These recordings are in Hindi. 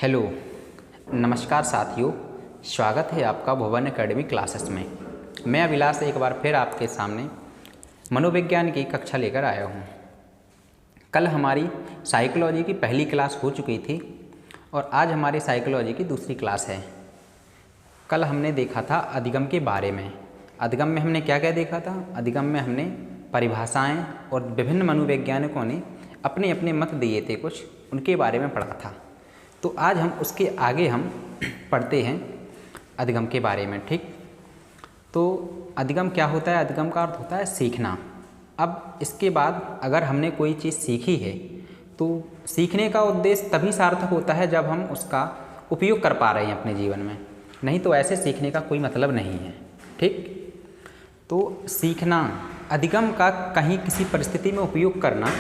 हेलो, नमस्कार साथियों। स्वागत है आपका भुवन एकेडमी क्लासेस में। मैं अभिलाष एक बार फिर आपके सामने मनोविज्ञान की कक्षा लेकर आया हूँ। कल हमारी साइकोलॉजी की पहली क्लास हो चुकी थी और आज हमारी साइकोलॉजी की दूसरी क्लास है। कल हमने देखा था अधिगम के बारे में। अधिगम में हमने क्या क्या देखा था? अधिगम में हमने परिभाषाएं और विभिन्न मनोवैज्ञानिकों ने अपने अपने मत दिए थे, कुछ उनके बारे में पढ़ा था। तो आज हम उसके आगे हम पढ़ते हैं अधिगम के बारे में। ठीक, तो अधिगम क्या होता है? अधिगम का अर्थ होता है सीखना। अब इसके बाद अगर हमने कोई चीज़ सीखी है तो सीखने का उद्देश्य तभी सार्थक होता है जब हम उसका उपयोग कर पा रहे हैं अपने जीवन में, नहीं तो ऐसे सीखने का कोई मतलब नहीं है। ठीक, तो सीखना, अधिगम का कहीं किसी परिस्थिति में उपयोग करना,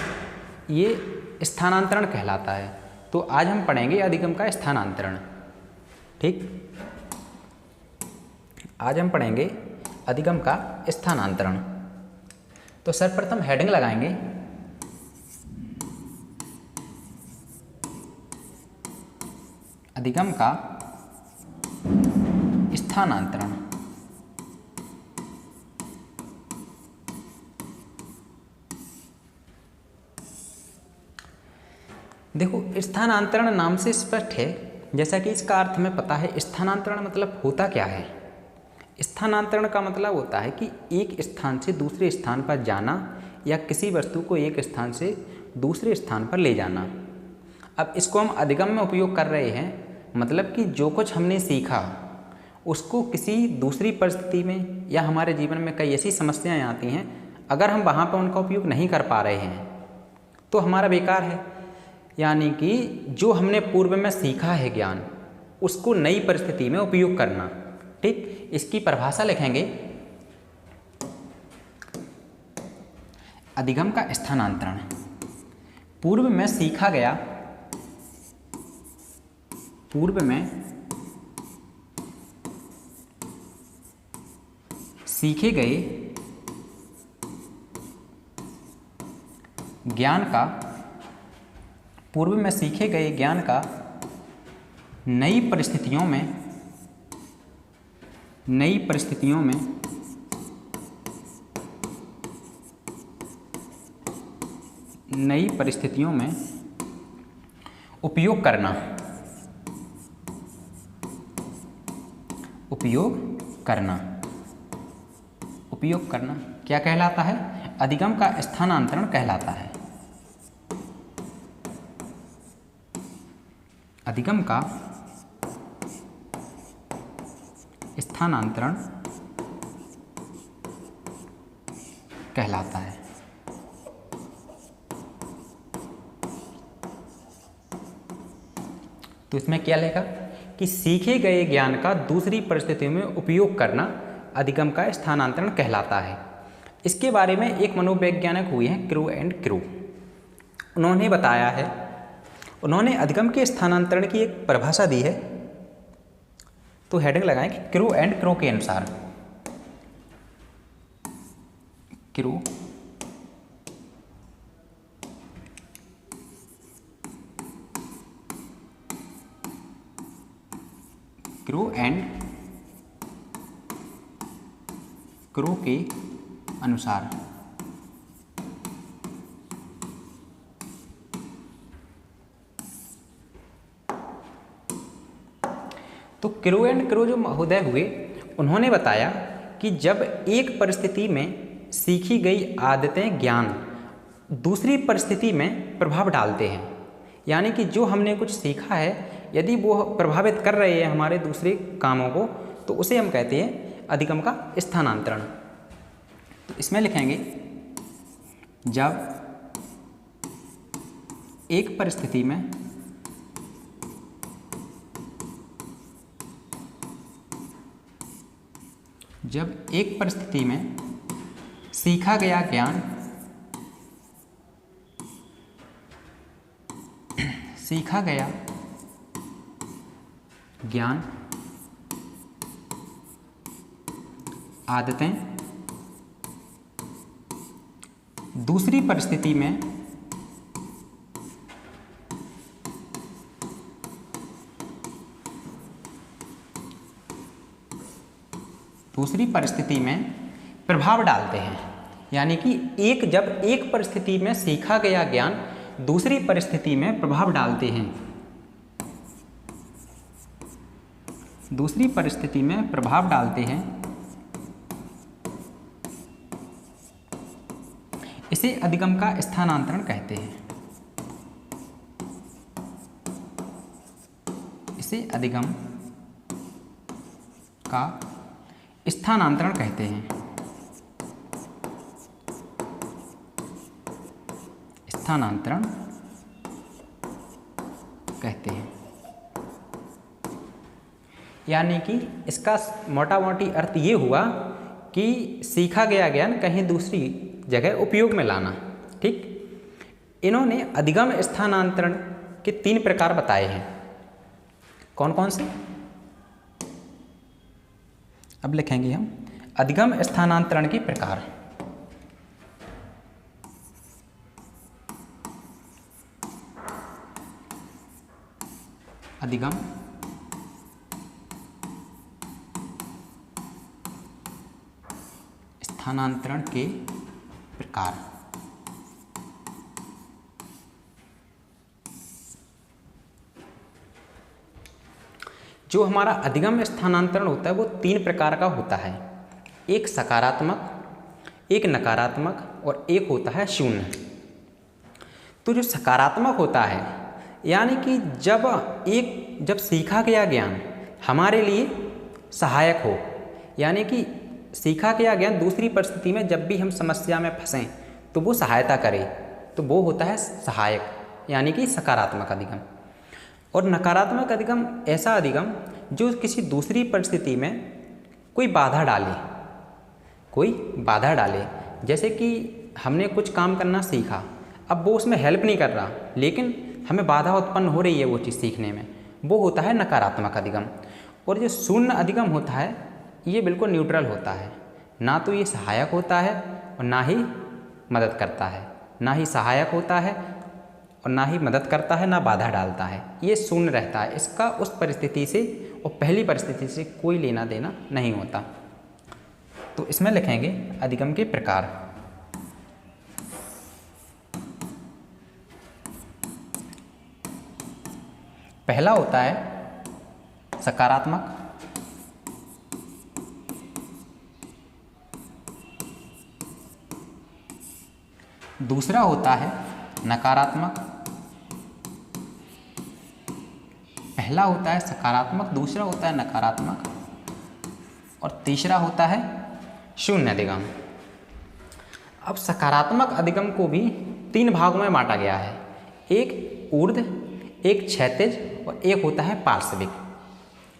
ये स्थानांतरण कहलाता है। तो आज हम पढ़ेंगे अधिगम का स्थानांतरण। ठीक, आज हम पढ़ेंगे अधिगम का स्थानांतरण। तो सर्वप्रथम हेडिंग लगाएंगे अधिगम का स्थानांतरण। देखो, स्थानांतरण नाम से स्पष्ट है, जैसा कि इसका अर्थ हमें पता है। स्थानांतरण मतलब होता क्या है? स्थानांतरण का मतलब होता है कि एक स्थान से दूसरे स्थान पर जाना या किसी वस्तु को एक स्थान से दूसरे स्थान पर ले जाना। अब इसको हम अधिगम में उपयोग कर रहे हैं, मतलब कि जो कुछ हमने सीखा उसको किसी दूसरी परिस्थिति में या हमारे जीवन में कई ऐसी समस्याएं आती हैं, अगर हम वहाँ पर उनका उपयोग नहीं कर पा रहे हैं तो हमारा बेकार है। यानी कि जो हमने पूर्व में सीखा है ज्ञान, उसको नई परिस्थिति में उपयोग करना। ठीक, इसकी परिभाषा लिखेंगे अधिगम का स्थानांतरण। पूर्व में सीखा गया, पूर्व में सीखे गए ज्ञान का, पूर्व में सीखे गए ज्ञान का नई परिस्थितियों में उपयोग करना। उपयोग करना क्या कहलाता है? अधिगम का स्थानांतरण कहलाता है। अधिगम का स्थानांतरण कहलाता है। तो इसमें क्या लिखा कि सीखे गए ज्ञान का दूसरी परिस्थितियों में उपयोग करना अधिगम का स्थानांतरण कहलाता है। इसके बारे में एक मनोवैज्ञानिक हुए हैं क्रू एंड क्रू। उन्होंने बताया है, उन्होंने अधिगम के स्थानांतरण की एक परिभाषा दी है। तो हेडिंग लगाएं कि क्रू एंड क्रू के अनुसार, क्रू एंड क्रू के अनुसार तो क्रू एंड क्रू जो महोदय हुए, उन्होंने बताया कि जब एक परिस्थिति में सीखी गई आदतें ज्ञान दूसरी परिस्थिति में प्रभाव डालते हैं, यानी कि जो हमने कुछ सीखा है यदि वो प्रभावित कर रहे हैं हमारे दूसरे कामों को, तो उसे हम कहते हैं अधिगम का स्थानांतरण। तो इसमें लिखेंगे जब एक परिस्थिति में सीखा गया ज्ञान आदतें दूसरी परिस्थिति में दूसरी परिस्थिति में प्रभाव डालते हैं। यानी कि जब एक परिस्थिति में सीखा गया ज्ञान दूसरी परिस्थिति में प्रभाव डालते हैं, दूसरी परिस्थिति में प्रभाव डालते हैं, इसे अधिगम का स्थानांतरण कहते हैं। इसे अधिगम का स्थानांतरण कहते हैं। स्थानांतरण कहते हैं। यानी कि इसका मोटा मोटी अर्थ ये हुआ कि सीखा गया ज्ञान कहीं दूसरी जगह उपयोग में लाना। ठीक, इन्होंने अधिगम स्थानांतरण के 3 प्रकार बताए हैं। कौन कौन से? अब लिखेंगे हम अधिगम स्थानांतरण के प्रकार। अधिगम स्थानांतरण के प्रकार। जो हमारा अधिगम स्थानांतरण होता है वो 3 प्रकार का होता है। एक सकारात्मक, एक नकारात्मक और एक होता है शून्य। तो जो सकारात्मक होता है यानी कि जब सीखा गया ज्ञान हमारे लिए सहायक हो, यानी कि सीखा गया ज्ञान दूसरी परिस्थिति में जब भी हम समस्या में फंसें तो वो सहायता करे, तो वो होता है सहायक, यानी कि सकारात्मक अधिगम। और नकारात्मक अधिगम ऐसा अधिगम जो किसी दूसरी परिस्थिति में कोई बाधा डाले, जैसे कि हमने कुछ काम करना सीखा, अब वो उसमें हेल्प नहीं कर रहा लेकिन हमें बाधा उत्पन्न हो रही है वो चीज़ सीखने में, वो होता है नकारात्मक अधिगम। और जो शून्य अधिगम होता है ये बिल्कुल न्यूट्रल होता है, ना तो ये सहायक होता है और ना ही मदद करता है, ना ही सहायक होता है और ना ही मदद करता है, ना बाधा डालता है। ये शून्य रहता है, इसका उस परिस्थिति से और पहली परिस्थिति से कोई लेना देना नहीं होता। तो इसमें लिखेंगे अधिगम के प्रकार। पहला होता है सकारात्मक, दूसरा होता है नकारात्मक। पहला होता है सकारात्मक, दूसरा होता है नकारात्मक और तीसरा होता है शून्य अधिगम। अब सकारात्मक अधिगम को भी 3 भागों में बांटा गया है, एक ऊर्ध्व, एक क्षैतिज और एक होता है पार्श्विक।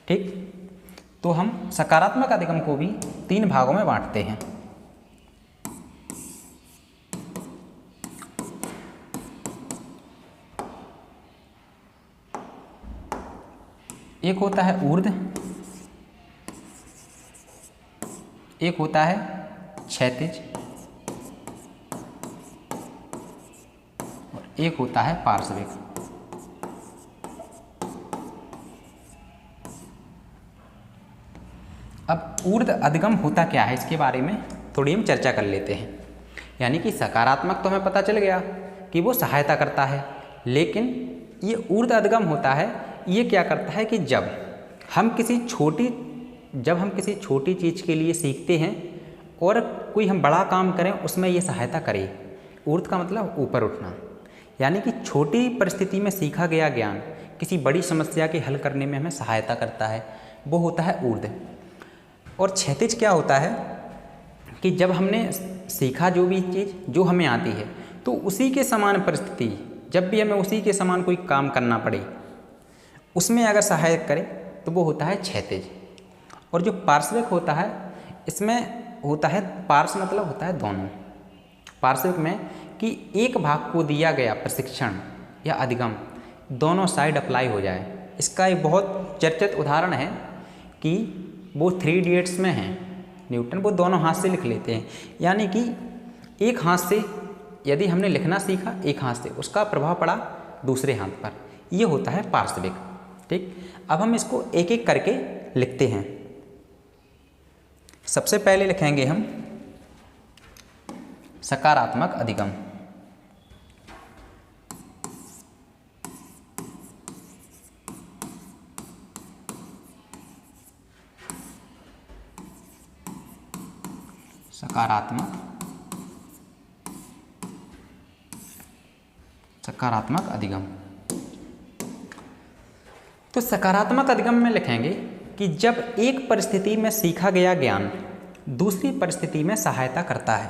ठीक, तो हम सकारात्मक अधिगम को भी 3 भागों में बांटते हैं। एक होता है ऊर्ध्व, एक होता है क्षैतिज और एक होता है पार्श्विक। अब ऊर्ध्व अधिगम होता क्या है इसके बारे में थोड़ी हम चर्चा कर लेते हैं। यानी कि सकारात्मक तो हमें पता चल गया कि वो सहायता करता है, लेकिन ये ऊर्ध्व अधिगम होता है, ये क्या करता है कि जब हम किसी छोटी चीज़ के लिए सीखते हैं और कोई हम बड़ा काम करें उसमें ये सहायता करे। ऊर्ध्व का मतलब ऊपर उठना, यानी कि छोटी परिस्थिति में सीखा गया ज्ञान किसी बड़ी समस्या के हल करने में हमें सहायता करता है, वो होता है ऊर्ध्व। और क्षैतिज क्या होता है कि जब हमने सीखा जो भी चीज़ जो हमें आती है तो उसी के समान परिस्थिति, जब भी हमें उसी के समान कोई काम करना पड़े उसमें अगर सहायक करे तो वो होता है क्षैतिज। और जो पार्श्विक होता है इसमें होता है, पार्श्व मतलब होता है दोनों। पार्श्विक में कि एक भाग को दिया गया प्रशिक्षण या अधिगम दोनों साइड अप्लाई हो जाए। इसका एक बहुत चर्चित उदाहरण है कि वो 3 इडियट्स में हैं, न्यूटन वो दोनों हाथ से लिख लेते हैं। यानी कि एक हाथ से यदि हमने लिखना सीखा एक हाथ से, उसका प्रभाव पड़ा दूसरे हाथ पर, ये होता है पार्श्विक। ठीक, अब हम इसको एक एक करके लिखते हैं। सबसे पहले लिखेंगे हम सकारात्मक अधिगम। सकारात्मक अधिगम। तो सकारात्मक अधिगम में लिखेंगे कि जब एक परिस्थिति में सीखा गया ज्ञान दूसरी परिस्थिति में सहायता करता है।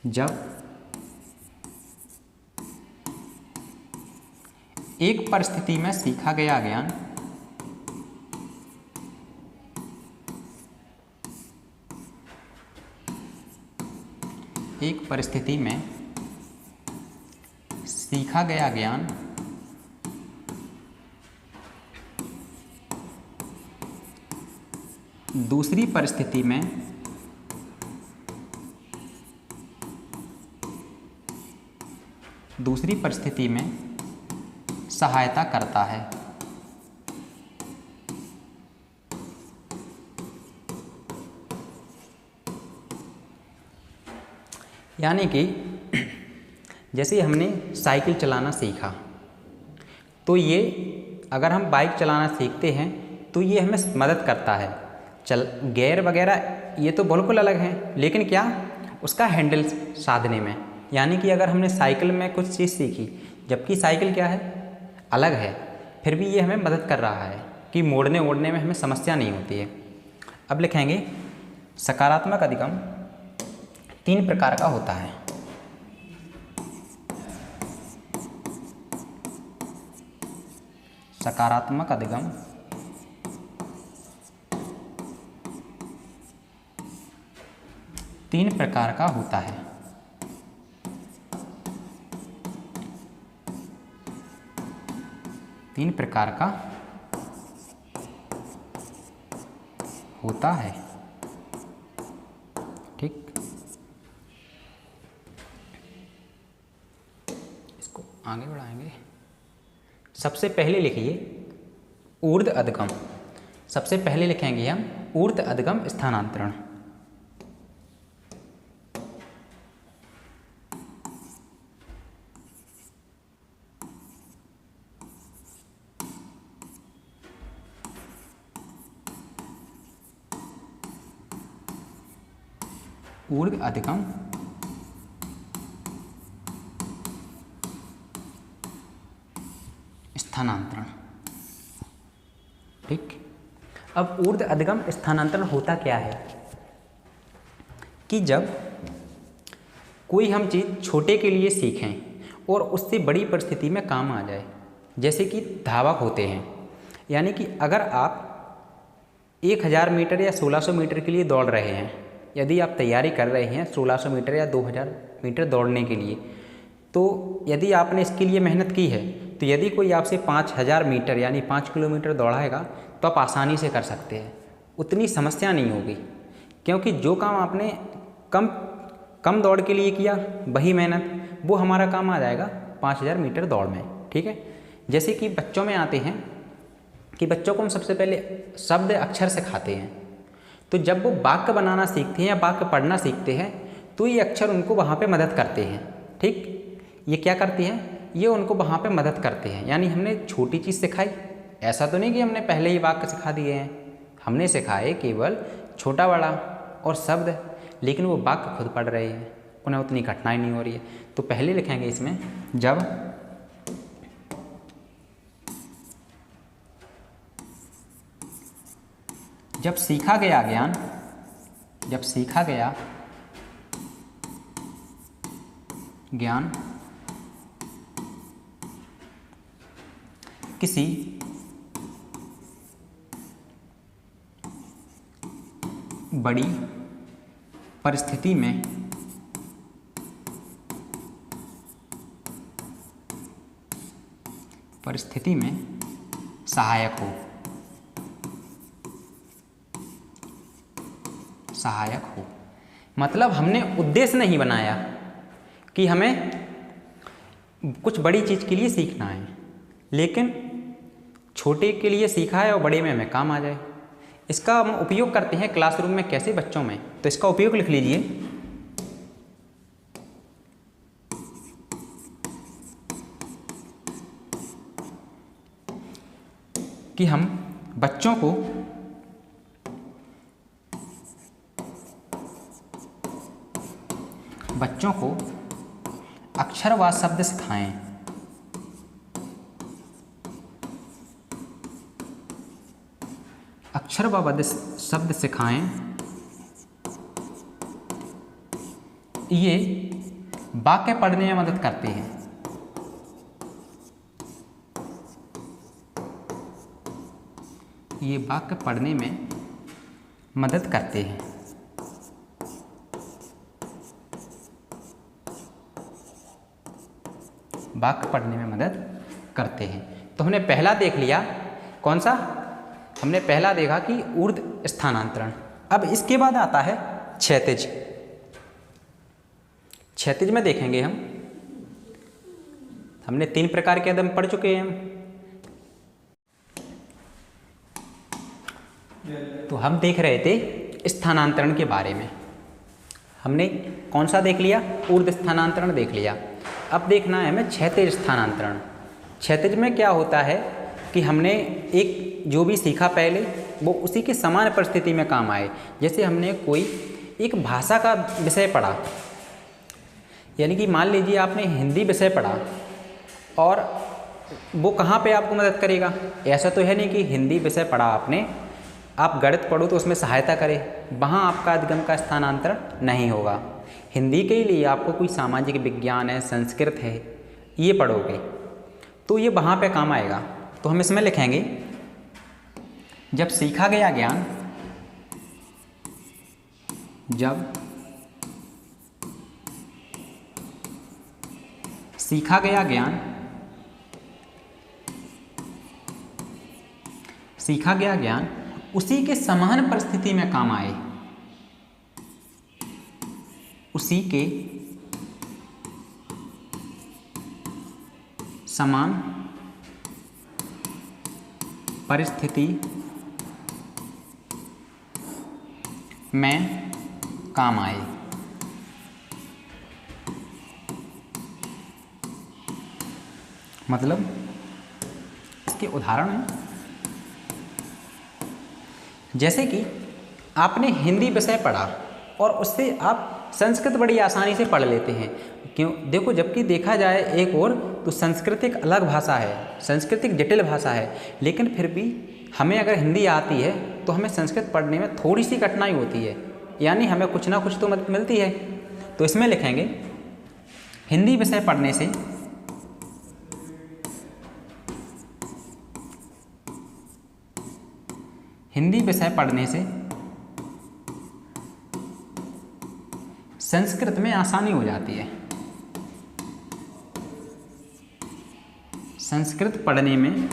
जब एक परिस्थिति में सीखा गया ज्ञान एक परिस्थिति में सीखा गया ज्ञान दूसरी परिस्थिति में सहायता करता है। यानी कि जैसे हमने साइकिल चलाना सीखा, तो ये अगर हम बाइक चलाना सीखते हैं तो ये हमें मदद करता है। गियर वगैरह ये तो बिल्कुल अलग है, लेकिन क्या उसका हैंडल साधने में। यानी कि अगर हमने साइकिल में कुछ चीज़ सीखी, जबकि साइकिल क्या है अलग है, फिर भी ये हमें मदद कर रहा है कि मोड़ने ओड़ने में हमें समस्या नहीं होती है। अब लिखेंगे सकारात्मक अधिगम 3 प्रकार का होता है। सकारात्मक अधिगम 3 प्रकार का होता है। ठीक, इसको आगे बढ़ाएंगे। सबसे पहले लिखिए ऊर्ध्व अधगम। सबसे पहले लिखेंगे हम ऊर्ध्व अधगम स्थानांतरण। ऊर्ध्व अधगम स्थानांतरण। ठीक, अब ऊर्ध्व अधगम स्थानांतरण होता क्या है कि जब कोई हम चीज़ छोटे के लिए सीखें और उससे बड़ी परिस्थिति में काम आ जाए, जैसे कि धावक होते हैं। यानी कि अगर आप 1000 मीटर या 1600 मीटर के लिए दौड़ रहे हैं, यदि आप तैयारी कर रहे हैं 1600 मीटर या 2000 मीटर दौड़ने के लिए, तो यदि आपने इसके लिए मेहनत की है, तो यदि कोई आपसे 5000 मीटर यानी 5 किलोमीटर दौड़ाएगा तो आप आसानी से कर सकते हैं, उतनी समस्या नहीं होगी। क्योंकि जो काम आपने कम दौड़ के लिए किया, वही मेहनत वो हमारा काम आ जाएगा 5000 मीटर दौड़ में। ठीक है, जैसे कि बच्चों में आते हैं कि बच्चों को हम सबसे पहले शब्द अक्षर सिखाते हैं, तो जब वो वाक्य बनाना सीखते हैं या वाक्य पढ़ना सीखते हैं, तो ये अक्षर उनको वहाँ पे मदद करते हैं। ठीक, ये क्या करती हैं, ये उनको वहाँ पे मदद करते हैं। यानी हमने छोटी चीज़ सिखाई, ऐसा तो नहीं कि हमने पहले ही वाक्य सिखा दिए हैं, हमने सिखाए केवल छोटा बड़ा और शब्द, लेकिन वो वाक्य खुद पढ़ रहे हैं, उन्हें उतनी कठिनाई नहीं हो रही है। तो पहले लिखेंगे इसमें जब सीखा गया ज्ञान किसी बड़ी परिस्थिति में सहायक हो। मतलब हमने उद्देश्य नहीं बनाया कि हमें कुछ बड़ी चीज़ के लिए सीखना है, लेकिन छोटे के लिए सीखा है और बड़े में हमें काम आ जाए। इसका हम उपयोग करते हैं क्लासरूम में कैसे, बच्चों में। तो इसका उपयोग लिख लीजिए कि हम बच्चों को अक्षर व शब्द सिखाएं। अक्षर व शब्द सिखाएं। ये वाक्य पढ़ने में मदद करते हैं। ये वाक्य पढ़ने में मदद करते हैं। वाक्य पढ़ने में मदद करते हैं। तो हमने पहला देख लिया, कौन सा? हमने पहला देखा कि ऊर्ध्व स्थानांतरण। अब इसके बाद आता है क्षैतिज। क्षैतिज में देखेंगे हमने 3 प्रकार के अदम पढ़ चुके हैं। तो हम देख रहे थे स्थानांतरण के बारे में। हमने कौन सा देख लिया? ऊर्ध्व स्थानांतरण देख लिया। अब देखना है हमें क्षैतिज स्थानांतरण। क्षैतिज में क्या होता है कि हमने एक जो भी सीखा पहले वो उसी की समान परिस्थिति में काम आए। जैसे हमने कोई एक भाषा का विषय पढ़ा, यानी कि मान लीजिए आपने हिंदी विषय पढ़ा और वो कहाँ पे आपको मदद करेगा? ऐसा तो है नहीं कि हिंदी विषय पढ़ा आपने, आप गणित पढ़ो तो उसमें सहायता करे, वहाँ आपका अधिगम का स्थानांतरण नहीं होगा। हिंदी के लिए आपको कोई सामाजिक विज्ञान है, संस्कृत है, ये पढ़ोगे तो ये वहाँ पे काम आएगा। तो हम इसमें लिखेंगे जब सीखा गया ज्ञान, जब सीखा गया ज्ञान, सीखा गया ज्ञान उसी के समान परिस्थिति में काम आए, उसी के समान परिस्थिति में काम आए। मतलब इसके उदाहरण हैं, जैसे कि आपने हिंदी विषय पढ़ा और उससे आप संस्कृत बड़ी आसानी से पढ़ लेते हैं। क्यों? देखो, जबकि देखा जाए एक और तो संस्कृत एक अलग भाषा है, संस्कृत एक जटिल भाषा है, लेकिन फिर भी हमें अगर हिंदी आती है तो हमें संस्कृत पढ़ने में थोड़ी सी कठिनाई होती है, यानी हमें कुछ ना कुछ तो मदद मिलती है। तो इसमें लिखेंगे हिंदी विषय पढ़ने से संस्कृत में आसानी हो जाती है। संस्कृत पढ़ने में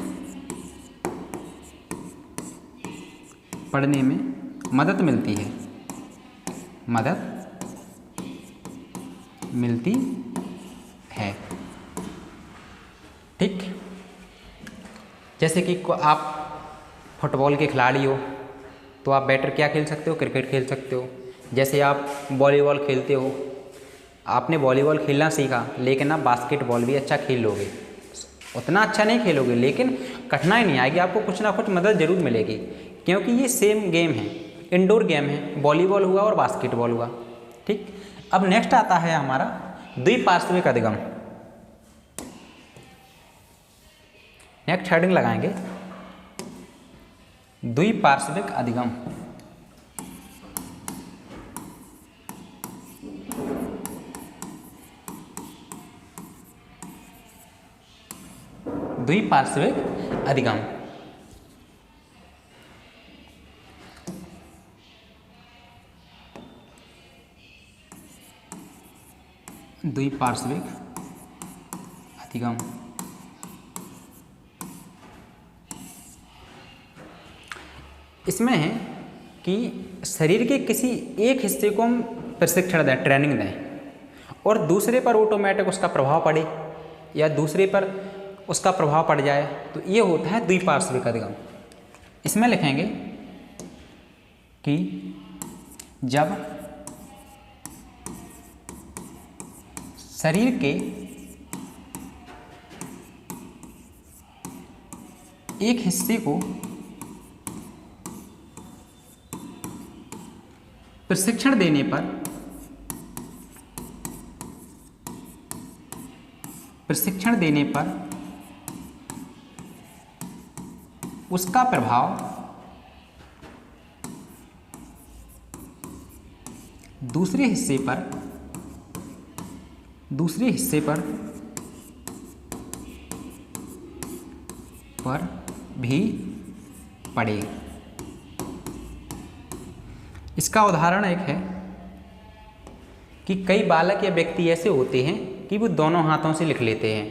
मदद मिलती है, ठीक। जैसे कि आप फुटबॉल के खिलाड़ी हो तो आप बेटर क्या खेल सकते हो? क्रिकेट खेल सकते हो। जैसे आप वॉलीबॉल खेलते हो, आपने वॉलीबॉल खेलना सीखा, लेकिन आप बास्केटबॉल भी अच्छा खेल लोगे। उतना अच्छा नहीं खेलोगे लेकिन कठिनाई नहीं आएगी, आपको कुछ ना कुछ मदद जरूर मिलेगी, क्योंकि ये सेम गेम है, इंडोर गेम है, वॉलीबॉल हुआ और बास्केटबॉल हुआ, ठीक। अब नेक्स्ट आता है हमारा द्विपार्श्विक अधिगम। नेक्स्ट हेडिंग लगाएंगे द्विपार्श्विक अधिगम। द्विपार्श्विक अधिगम। द्विपार्श्विक अधिगम इसमें है कि शरीर के किसी एक हिस्से को हम प्रशिक्षण दें, ट्रेनिंग दें, और दूसरे पर ऑटोमेटिक उसका प्रभाव पड़े, या दूसरे पर उसका प्रभाव पड़ जाए, तो ये होता है द्विपार्श्विक अधिगम। इसमें लिखेंगे कि जब शरीर के एक हिस्से को प्रशिक्षण देने पर उसका प्रभाव दूसरे हिस्से पर भी पड़े। इसका उदाहरण एक है कि कई बालक या व्यक्ति ऐसे होते हैं कि वो दोनों हाथों से लिख लेते हैं,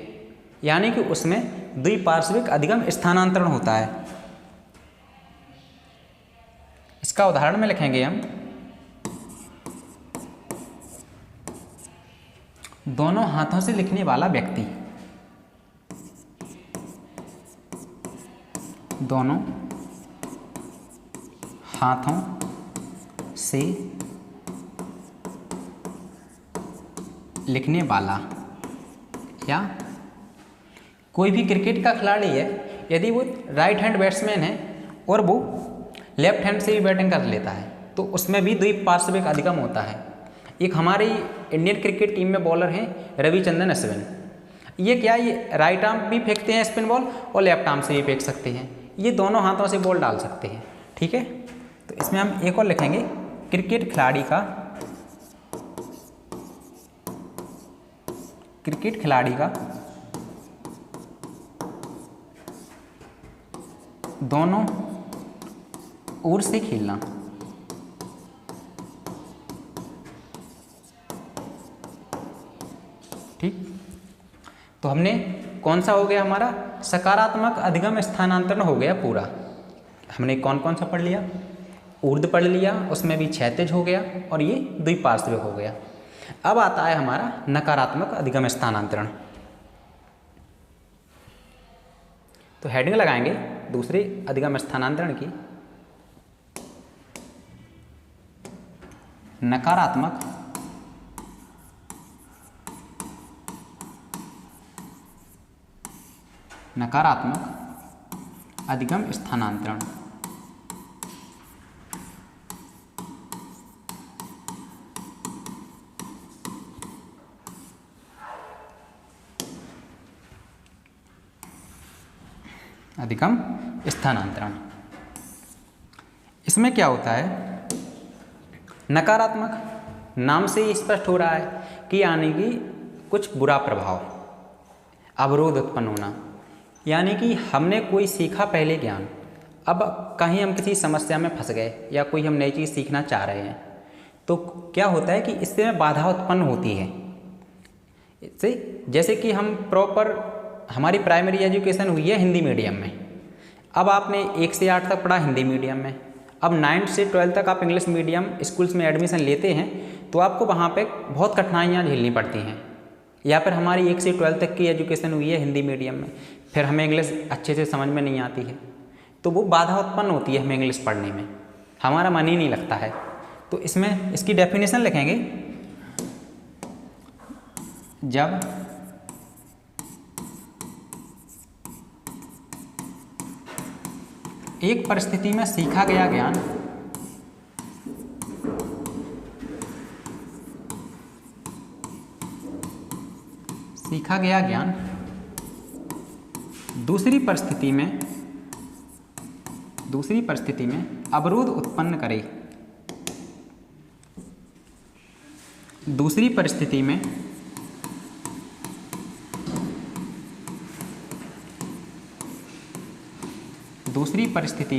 यानी कि उसमें द्विपार्श्विक अधिगम स्थानांतरण होता है। इसका उदाहरण में लिखेंगे हम, दोनों हाथों से लिखने वाला व्यक्ति, दोनों हाथों से लिखने वाला, या कोई भी क्रिकेट का खिलाड़ी है, यदि वो राइट हैंड बैट्समैन है और वो लेफ्ट हैंड से भी बैटिंग कर लेता है, तो उसमें भी द्विपार्श्विक अधिगम होता है। एक हमारी इंडियन क्रिकेट टीम में बॉलर हैं रविचंद्रन अश्विन। ये क्या, ये राइट आर्म भी फेंकते हैं स्पिन बॉल और लेफ्ट आर्म से भी फेंक सकते हैं, ये दोनों हाथों से बॉल डाल सकते हैं। ठीक है, तो इसमें हम एक और लिखेंगे, क्रिकेट खिलाड़ी का दोनों ओर से खेलना। ठीक, तो हमने कौन सा हो गया, हमारा सकारात्मक अधिगम स्थानांतरण हो गया पूरा। हमने कौन कौन सा पढ़ लिया, ऊर्ध्व पढ़ लिया, उसमें भी क्षैतिज हो गया और ये द्विपार्श्विक हो गया। अब आता है हमारा नकारात्मक अधिगम स्थानांतरण। तो हेडिंग लगाएंगे दूसरे अधिगम स्थानांतरण की, नकारात्मक अधिगम स्थानांतरण। अधिगम स्थानांतरण, इसमें क्या होता है, नकारात्मक नाम से ही स्पष्ट हो रहा है कि यानी कि कुछ बुरा प्रभाव, अवरोध उत्पन्न होना, यानी कि हमने कोई सीखा पहले ज्ञान, अब कहीं हम किसी समस्या में फंस गए या कोई हम नई चीज़ सीखना चाह रहे हैं, तो क्या होता है कि इससे बाधा उत्पन्न होती है। इससे जैसे कि हम प्रॉपर, हमारी प्राइमरी एजुकेशन हुई है हिंदी मीडियम में, अब आपने 1 से 8 तक पढ़ा हिंदी मीडियम में, अब 9 से 12 तक आप इंग्लिश मीडियम स्कूल्स में एडमिशन लेते हैं, तो आपको वहाँ पे बहुत कठिनाइयाँ झेलनी पड़ती हैं। या फिर हमारी 1 से 12 तक की एजुकेशन हुई है हिंदी मीडियम में, फिर हमें इंग्लिश अच्छे से समझ में नहीं आती है, तो वो बाधा उत्पन्न होती है हमें इंग्लिश पढ़ने में, हमारा मन ही नहीं लगता है। तो इसमें इसकी डेफिनेशन लिखेंगे, जब एक परिस्थिति में सीखा गया ज्ञान दूसरी परिस्थिति में अवरोध उत्पन्न करे, दूसरी परिस्थिति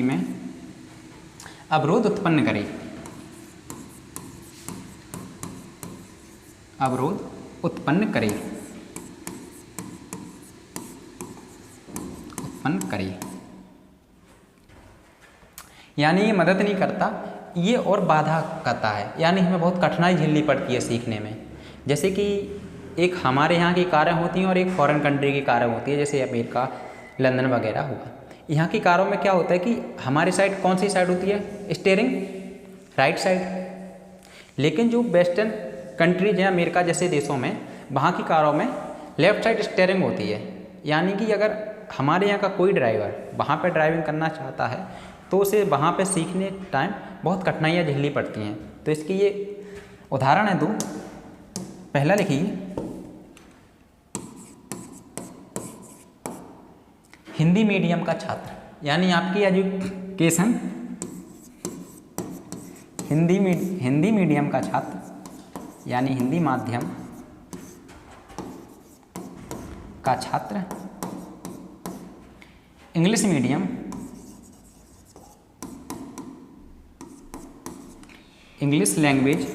में अवरोध उत्पन्न करे, यानी ये मदद नहीं करता, ये और बाधा करता है, यानी हमें बहुत कठिनाई झेलनी पड़ती है सीखने में। जैसे कि एक हमारे यहाँ की कारें होती हैं और एक फॉरेन कंट्री की कारें होती है, जैसे अमेरिका, लंदन वगैरह हुआ। यहाँ की कारों में क्या होता है कि हमारी साइड कौन सी साइड होती है, स्टीयरिंग राइट साइड। लेकिन जो वेस्टर्न कंट्रीज हैं, अमेरिका जैसे देशों में, वहाँ की कारों में लेफ्ट साइड स्टीयरिंग होती है। यानी कि अगर हमारे यहाँ का कोई ड्राइवर वहाँ पर ड्राइविंग करना चाहता है तो उसे वहाँ पे सीखने टाइम बहुत कठिनाइयाँ झेलनी पड़ती हैं। तो इसकी ये उदाहरण है दो। पहला लिखिए, हिंदी मीडियम का छात्र, यानी आपकी एजुकेशन हिंदी मीडियम का छात्र, यानी हिंदी माध्यम का छात्र, इंग्लिश मीडियम, इंग्लिश लैंग्वेज,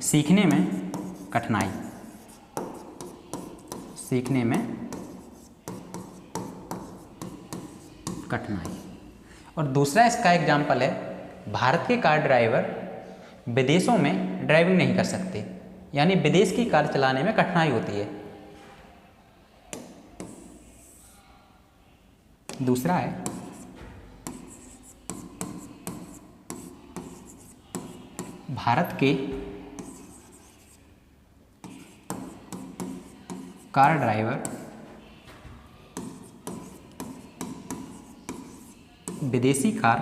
सीखने में कठिनाई, और दूसरा इसका एग्जाम्पल है, भारत के कार ड्राइवर विदेशों में ड्राइविंग नहीं कर सकते, यानी विदेश की कार चलाने में कठिनाई होती है। दूसरा है, भारत के कार ड्राइवर विदेशी कार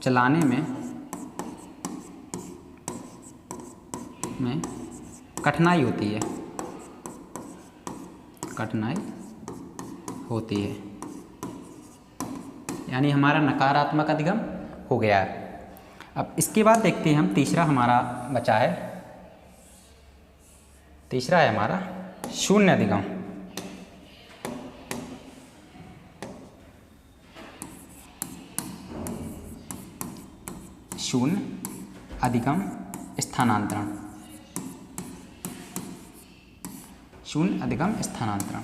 चलाने में कठिनाई होती है, यानी हमारा नकारात्मक अधिगम हो गया है। अब इसके बाद देखते हैं हम, तीसरा हमारा बचा है, तीसरा है हमारा शून्य अधिगम। शून्य अधिगम स्थानांतरण, शून्य अधिगम स्थानांतरण।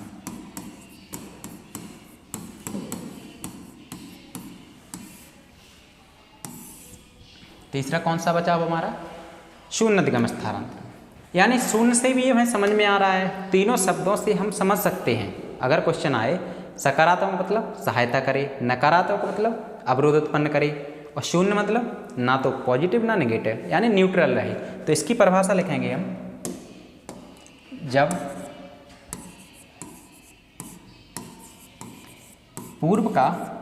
तीसरा कौन सा बचा अब हमारा, शून्य अधिगम स्थानांतरण। यानी शून्य से भी हमें समझ में आ रहा है, तीनों शब्दों से हम समझ सकते हैं। अगर क्वेश्चन आए, सकारात्मक मतलब सहायता करे, नकारात्मक मतलब अवरोध उत्पन्न करे, और शून्य मतलब ना तो पॉजिटिव ना नेगेटिव, यानी न्यूट्रल रहे। तो इसकी परिभाषा लिखेंगे हम, जब पूर्व का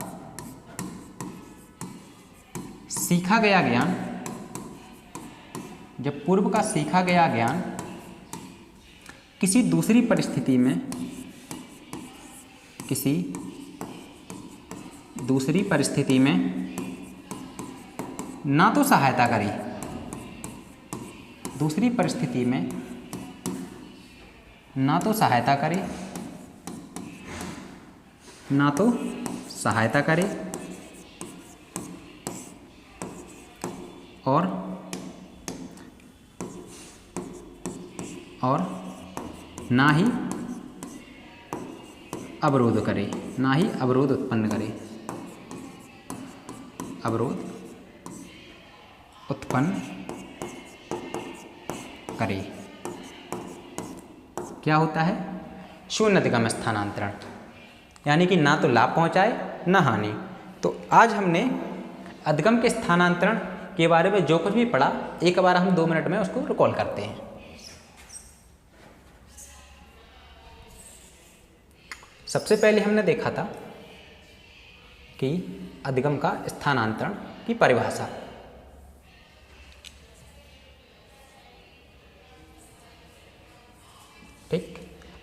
सीखा गया ज्ञान, जब पूर्व का सीखा गया ज्ञान किसी दूसरी परिस्थिति में, ना तो सहायता करी, दूसरी परिस्थिति में ना तो सहायता करे, और ना ही अवरोध करे, ना ही अवरोध उत्पन्न करे, क्या होता है, शून्य अधिगम स्थानांतरण। यानी कि ना तो लाभ पहुंचाए ना हानि। तो आज हमने अधिगम के स्थानांतरण के बारे में जो कुछ भी पढ़ा, एक बार हम 2 मिनट में उसको रिकॉल करते हैं। सबसे पहले हमने देखा था कि अधिगम का स्थानांतरण की परिभाषा। ठीक,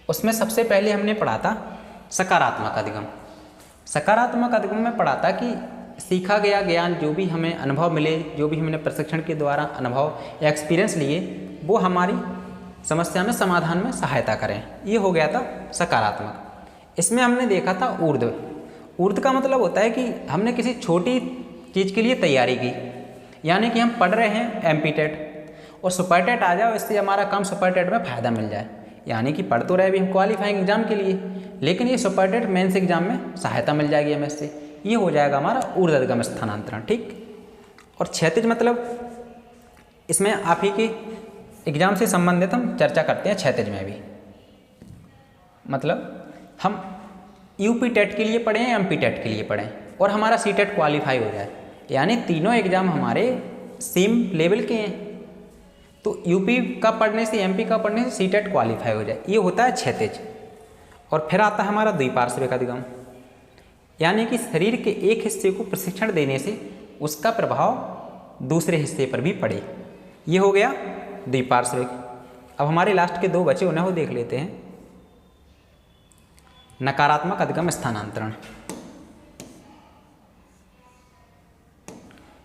उसमें सबसे पहले हमने पढ़ा था सकारात्मक अधिगम। सकारात्मक अधिगम में पढ़ा था कि सीखा गया ज्ञान, जो भी हमें अनुभव मिले, जो भी हमने प्रशिक्षण के द्वारा अनुभव या एक्सपीरियंस लिए, वो हमारी समस्या में समाधान में सहायता करें। ये हो गया था सकारात्मक। इसमें हमने देखा था ऊर्ध्व। ऊर्ध्व का मतलब होता है कि हमने किसी छोटी चीज़ के लिए तैयारी की, यानी कि हम पढ़ रहे हैं एमपी टेट और सुपर टेट आ जाए, इससे हमारा कम सुपर टेट में फ़ायदा मिल जाए। यानी कि पढ़ तो रहे भी हम क्वालिफाइंग एग्जाम के लिए, लेकिन ये सुपरडेट मेंस एग्जाम में सहायता मिल जाएगी हमें इससे। ये हो जाएगा हमारा ऊर्ध्वगम स्थानांतरण, ठीक। और क्षैतिज मतलब इसमें आप ही के एग्जाम से संबंधित हम चर्चा करते हैं क्षैतिज में भी। मतलब हम यूपी टेट के लिए पढ़ें या एमपी टेट के लिए पढ़ें और हमारा सी टेट क्वालिफाई हो जाए, यानी तीनों एग्जाम हमारे सेम लेवल के हैं, तो यूपी का पढ़ने से एमपी का पढ़ने से सी टेट क्वालिफाई हो जाए, ये होता है क्षैतिज। और फिर आता है हमारा द्विपार्श्विक अधिगम, यानी कि शरीर के एक हिस्से को प्रशिक्षण देने से उसका प्रभाव दूसरे हिस्से पर भी पड़े, ये हो गया द्विपार्श्विक। अब हमारे लास्ट के दो बचे, उन्हें वो देख लेते हैं। नकारात्मक अधिगम स्थानांतरण।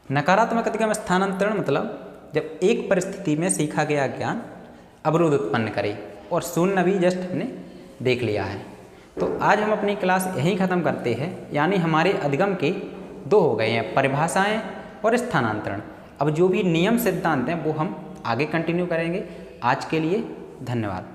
नकारात्मक अधिगम स्थानांतरण मतलब जब एक परिस्थिति में सीखा गया ज्ञान अवरोध उत्पन्न करे, और शून्य भी जस्ट हमने देख लिया है। तो आज हम अपनी क्लास यहीं ख़त्म करते हैं, यानी हमारे अधिगम के दो हो गए हैं, परिभाषाएं और स्थानांतरण। अब जो भी नियम सिद्धांत हैं वो हम आगे कंटिन्यू करेंगे। आज के लिए धन्यवाद।